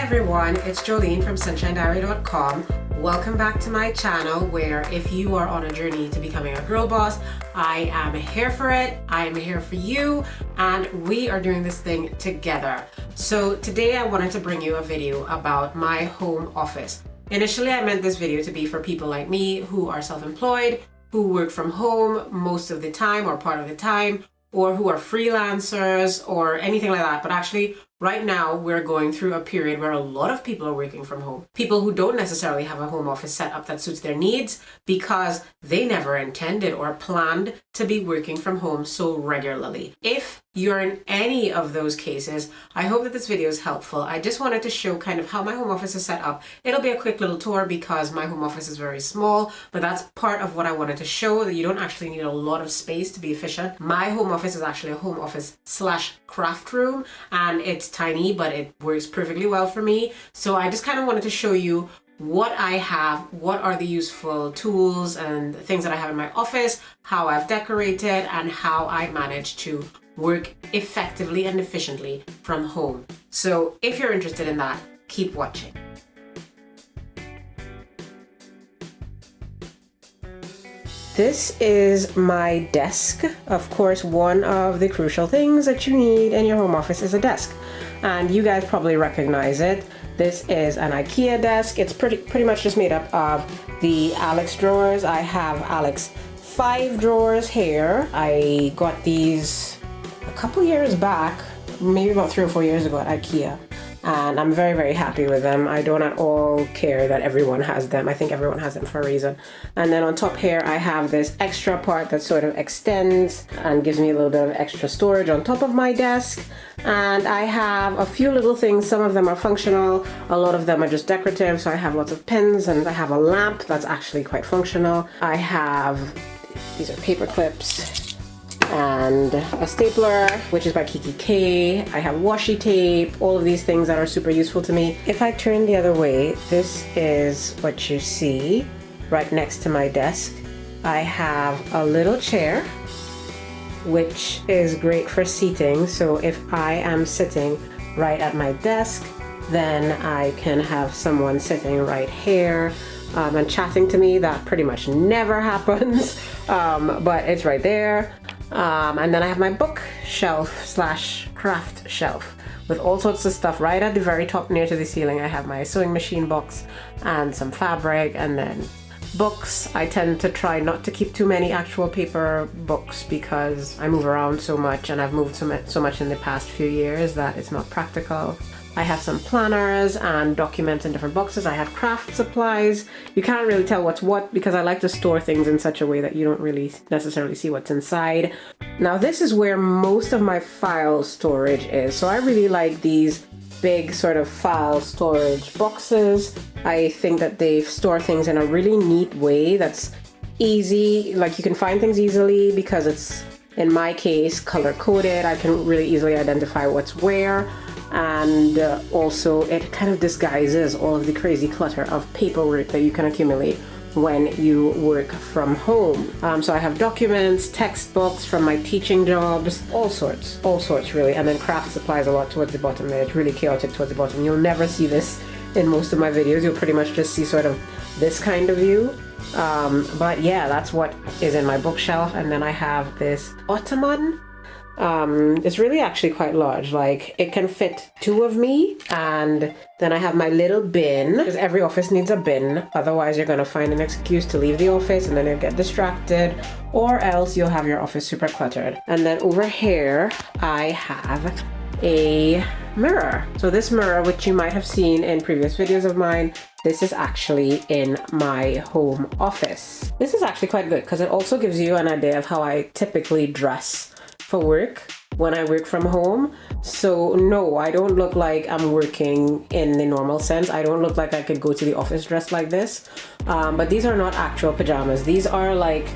everyone, it's Jolene from sunshinehqExternalHD.com. Welcome back to my channel where if you are on a journey to becoming a girl boss, I am here for it, I am here for you, and we are doing this thing together. So today I wanted to bring you a video about my home office. Initially I meant this video to be for people like me who are self-employed, who work from home most of the time or part of the time, or who are freelancers or anything like that. But actually right now we're going through a period where a lot of people are working from home. People who don't necessarily have a home office set up that suits their needs because they never intended or planned to be working from home so regularly. If you're in any of those cases, I hope that this video is helpful. I just wanted to show kind of how my home office is set up. It'll be a quick little tour because my home office is very small, but that's part of what I wanted to show, that you don't actually need a lot of space to be efficient. My home office is actually a home office / craft room, and it's tiny, but it works perfectly well for me. So I just kind of wanted to show you what I have, what are the useful tools and things that I have in my office, how I've decorated, and how I manage to work effectively and efficiently from home. So if you're interested in that, keep watching. This is my desk. Of course, one of the crucial things that you need in your home office is a desk. And you guys probably recognize it. This is an IKEA desk. It's pretty much just made up of the Alex drawers. I have Alex 5 drawers here. I got these a couple years back, maybe about 3 or 4 years ago at IKEA. And I'm very, very happy with them. I don't at all care that everyone has them. I think everyone has them for a reason. And then on top here, I have this extra part that sort of extends and gives me a little bit of extra storage on top of my desk. And I have a few little things. Some of them are functional. A lot of them are just decorative. So I have lots of pins, and I have a lamp that's actually quite functional. I have, these are paper clips, and a stapler, which is by Kikki.K. I have washi tape, all of these things that are super useful to me. If I turn the other way, this is what you see right next to my desk. I have a little chair, which is great for seating. So if I am sitting right at my desk, then I can have someone sitting right here and chatting to me. That pretty much never happens, but it's right there. And then I have my bookshelf / craft shelf with all sorts of stuff right at the very top near to the ceiling. I have my sewing machine box and some fabric, and then books. I tend to try not to keep too many actual paper books because I move around so much, and I've moved so much in the past few years that it's not practical. I have some planners and documents in different boxes. I have craft supplies. You can't really tell what's what because I like to store things in such a way that you don't really necessarily see what's inside. Now this is where most of my file storage is. So I really like these big sort of file storage boxes. I think that they store things in a really neat way that's easy. Like you can find things easily because it's, in my case, color coded. I can really easily identify what's where. And also it kind of disguises all of the crazy clutter of paperwork that you can accumulate when you work from home. So I have documents, textbooks from my teaching jobs, all sorts really. And then craft supplies a lot towards the bottom there. It's really chaotic towards the bottom. You'll never see this in most of my videos. You'll pretty much just see sort of this kind of view. But yeah, that's what is in my bookshelf. And then I have this ottoman. It's really actually quite large, like it can fit 2 of me. And then I have my little bin, because every office needs a bin, otherwise you're going to find an excuse to leave the office and then you'll get distracted, or else you'll have your office super cluttered. And then over here I have a mirror. So this mirror, which you might have seen in previous videos of mine, this is actually in my home office. This is actually quite good because it also gives you an idea of how I typically dress for work when I work from home. So no, I don't look like I'm working in the normal sense. I don't look like I could go to the office dressed like this. But these are not actual pajamas. These are like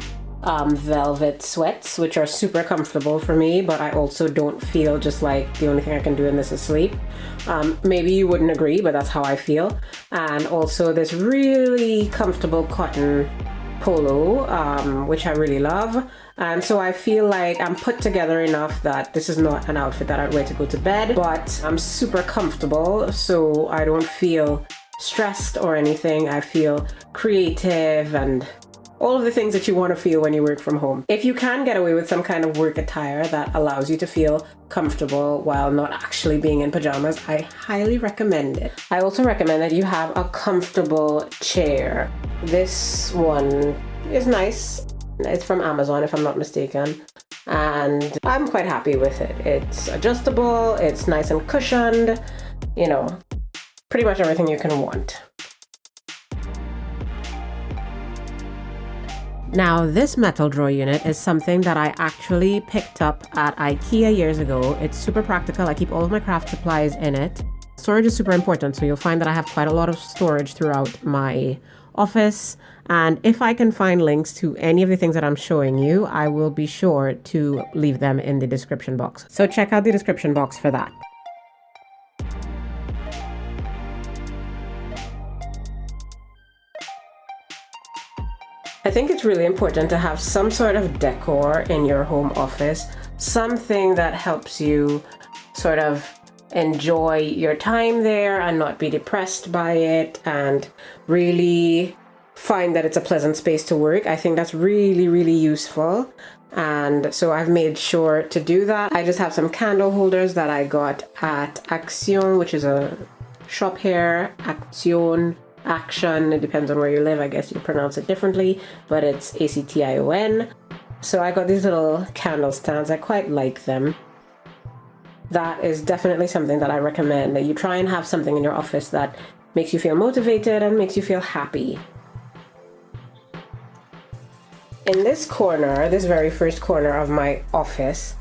velvet sweats, which are super comfortable for me, but I also don't feel just like the only thing I can do in this is sleep. Maybe you wouldn't agree, but that's how I feel. And also this really comfortable cotton polo, which I really love. And so I feel like I'm put together enough that this is not an outfit that I'd wear to go to bed, but I'm super comfortable, so I don't feel stressed or anything. I feel creative and all of the things that you want to feel when you work from home. If you can get away with some kind of work attire that allows you to feel comfortable while not actually being in pajamas, I highly recommend it. I also recommend that you have a comfortable chair. This one is nice. It's from Amazon, if I'm not mistaken, and I'm quite happy with it. It's adjustable, it's nice and cushioned, you know, pretty much everything you can want. Now, this metal drawer unit is something that I actually picked up at IKEA years ago. It's super practical. I keep all of my craft supplies in it. Storage is super important, so you'll find that I have quite a lot of storage throughout my office. And if I can find links to any of the things that I'm showing you, I will be sure to leave them in the description box. So check out the description box for that. I think it's really important to have some sort of decor in your home office, something that helps you sort of enjoy your time there and not be depressed by it and really find that it's a pleasant space to work. I think that's really, really useful. And so I've made sure to do that. I just have some candle holders that I got at Action, which is a shop here. Action, it depends on where you live. I guess you pronounce it differently, but it's ACTION. So I got these little candle stands. I quite like them. That is definitely something that I recommend, that you try and have something in your office that makes you feel motivated and makes you feel happy. In this corner, this very first corner of my office,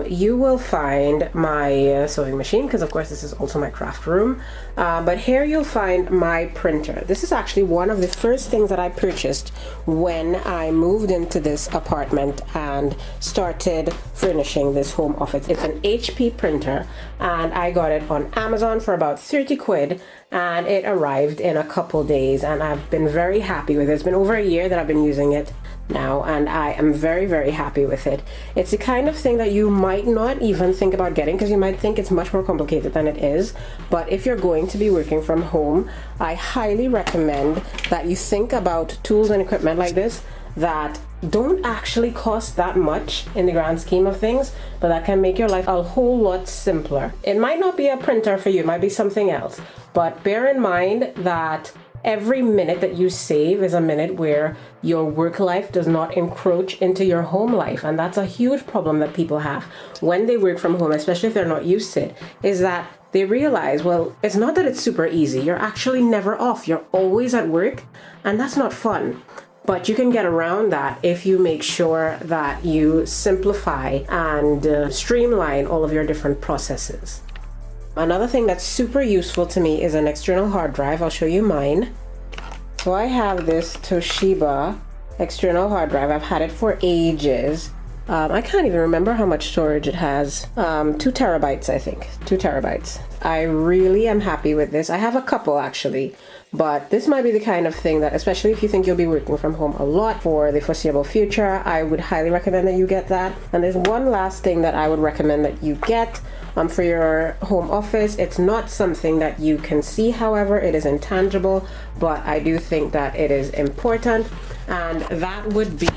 you will find my sewing machine, because of course this is also my craft room, but here you'll find my printer. This is actually one of the first things that I purchased when I moved into this apartment and started furnishing this home office. It's an HP printer, and I got it on Amazon for about 30 quid, and it arrived in a couple days, and I've been very happy with it. It's been over a year that I've been using it now, and I am very, very happy with it. It's the kind of thing that you might not even think about getting, because you might think it's much more complicated than it is. But if you're going to be working from home, I highly recommend that you think about tools and equipment like this that don't actually cost that much in the grand scheme of things, but that can make your life a whole lot simpler. It might not be a printer for you, it might be something else, but bear in mind that every minute that you save is a minute where your work life does not encroach into your home life. And that's a huge problem that people have when they work from home, especially if they're not used to it, is that they realize, well, it's not that it's super easy. You're actually never off. You're always at work, and that's not fun. But you can get around that if you make sure that you simplify and streamline all of your different processes. Another thing that's super useful to me is an external hard drive. I'll show you mine. So I have this Toshiba external hard drive. I've had it for ages. I can't even remember how much storage it has. 2 terabytes, I think. 2 terabytes. I really am happy with this. I have a couple actually, but this might be the kind of thing that, especially if you think you'll be working from home a lot for the foreseeable future, I would highly recommend that you get that. And there's one last thing that I would recommend that you get for your home office. It's not something that you can see, however, it is intangible, but I do think that it is important, and that would be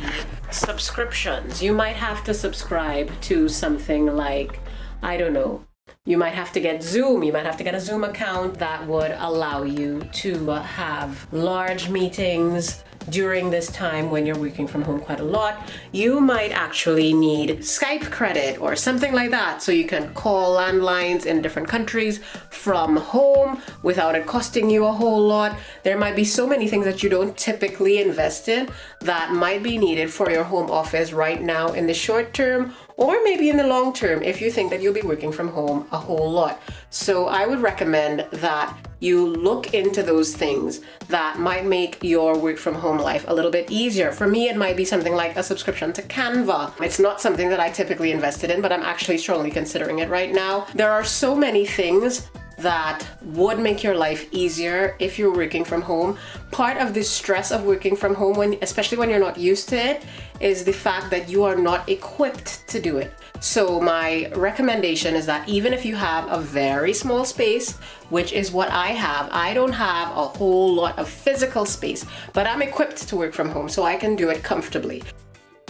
subscriptions. You might have to subscribe to something like, I don't know, you might have to get Zoom. You might have to get a Zoom account that would allow you to have large meetings during this time when you're working from home quite a lot. You might actually need Skype credit or something like that, so you can call landlines in different countries from home without it costing you a whole lot. There might be so many things that you don't typically invest in that might be needed for your home office right now in the short term, or maybe in the long term if you think that you'll be working from home a whole lot. So I would recommend that you look into those things that might make your work from home life a little bit easier. For me, it might be something like a subscription to Canva. It's not something that I typically invested in, but I'm actually strongly considering it right now. There are so many things that would make your life easier if you're working from home. Part of the stress of working from home, especially when you're not used to it, is the fact that you are not equipped to do it. So my recommendation is that even if you have a very small space, which is what I have, I don't have a whole lot of physical space, but I'm equipped to work from home, so I can do it comfortably.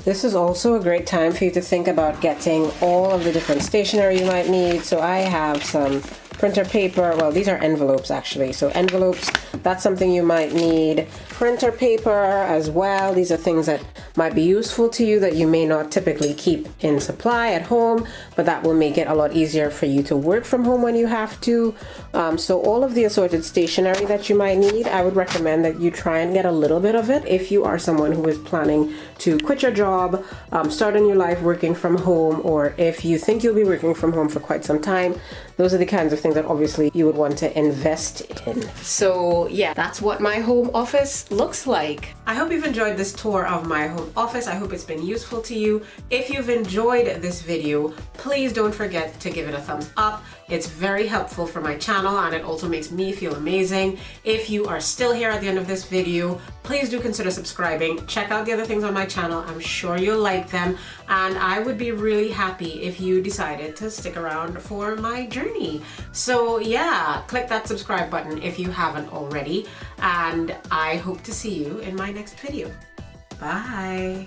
This is also a great time for you to think about getting all of the different stationery you might need. So I have some printer paper. Well, these are envelopes actually. So envelopes, that's something you might need. Printer paper as well. These are things that might be useful to you that you may not typically keep in supply at home, but that will make it a lot easier for you to work from home when you have to. So all of the assorted stationery that you might need, I would recommend that you try and get a little bit of it if you are someone who is planning to quit your job, start a new life working from home, or if you think you'll be working from home for quite some time. Those are the kinds of things that obviously you would want to invest in. So yeah, that's what my home office looks like. I hope you've enjoyed this tour of my home office. I hope it's been useful to you. If you've enjoyed this video, please don't forget to give it a thumbs up. It's very helpful for my channel and it also makes me feel amazing. If you are still here at the end of this video, please do consider subscribing. Check out the other things on my channel. I'm sure you'll like them, and I would be really happy if you decided to stick around for my journey. So yeah, click that subscribe button if you haven't already, and I hope to see you in my next video. Bye.